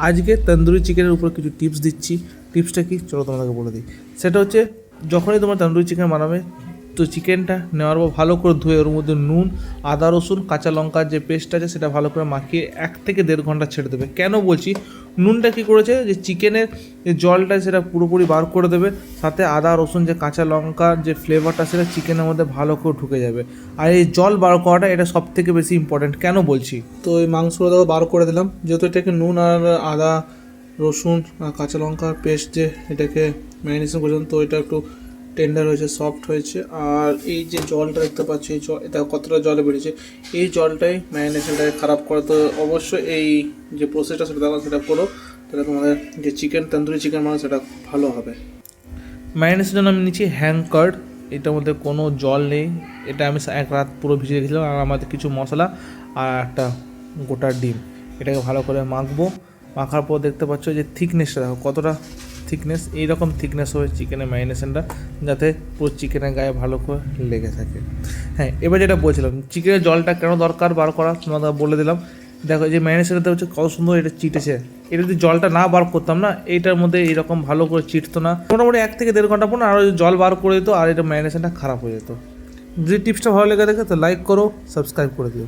আজকে তন্দুরি চিকেনের উপর কিছু টিপস দিচ্ছি। টিপসটা কি চলো তোমাদেরকে বলে দিই। সেটা হচ্ছে যখনই তোমার তন্দুরি চিকেন বানাবে তো চিকেনটা নেওয়ার পর ভালো করে ধুয়ে ওর মধ্যে নুন, আদা রসুন, কাঁচা লঙ্কার যে পেস্ট আছে সেটা ভালো করে মাখিয়ে 1 থেকে 1.5 ঘন্টা ছেড়ে দেবে। কেন বলছি, নুনটা কী করেছে যে চিকেনের যে জলটা সেটা পুরোপুরি বার করে দেবে, সাথে আদা রসুন যে কাঁচা লঙ্কার যে ফ্লেভারটা সেটা চিকেনের মধ্যে ভালো করে ঢুকে যাবে। আর এই জল বার করাটা এটা সব থেকে বেশি ইম্পর্ট্যান্ট। কেন বলছি, তো এই মাংসটা বার করে দিলাম, যেহেতু এটাকে নুন আর আদা রসুন আর কাঁচা লঙ্কার পেস্ট যে এটাকে ম্যারিনেশন করেছিলাম, তো এটা একটু টেন্ডার হয়েছে, সফট হয়েছে। আর এই যে জলটা দেখতে পাচ্ছি, এই এটা কতটা জলে বেরিয়েছে, এই জলটাই ম্যারিনেশনটাকে খারাপ করে। তো অবশ্যই এই যে প্রসেসটা সেটা দেখো, সেটা করো, তাহলে তোমাদের যে চিকেন তন্দুরি চিকেন মানে সেটা ভালো হবে। ম্যারিনেশনের জন্য আমি নিচ্ছি হ্যান্ড কার্ড, এটার মধ্যে কোনো জল নেই, এটা আমি 1 রাত পুরো ভিজিয়ে রেখেছিলাম। আর আমাদের কিছু মশলা আর একটা গোটা ডিম, এটাকে ভালো করে মাখবো। মাখার পর দেখতে পাচ্ছ যে থিকনেসটা দেখো কতটা থিকনেস, এইরকম থিকনেস হবে চিকেনের ম্যারিনেশনটা, যাতে পুরো চিকেনের গায়ে ভালো করে লেগে থাকে। হ্যাঁ, এবার যেটা বলছিলাম চিকেনের জলটা কেন দরকার বার করা তোমাদের বলে দিলাম। দেখো যে ম্যারিনেশনটা হচ্ছে কত সুন্দর এটা চিটেছে, এটা যদি জলটা না বার করতাম না এইটার মধ্যে এইরকম ভালো করে চিটতো না। মোটামুটি 1 থেকে 1.5 ঘন্টা পর আরও জল বার করে দিত আর এটা ম্যারিনেশনটা খারাপ হয়ে যেত। যদি টিপসটা ভালো লেগে থাকে তো লাইক করো, সাবস্ক্রাইব করে দিও।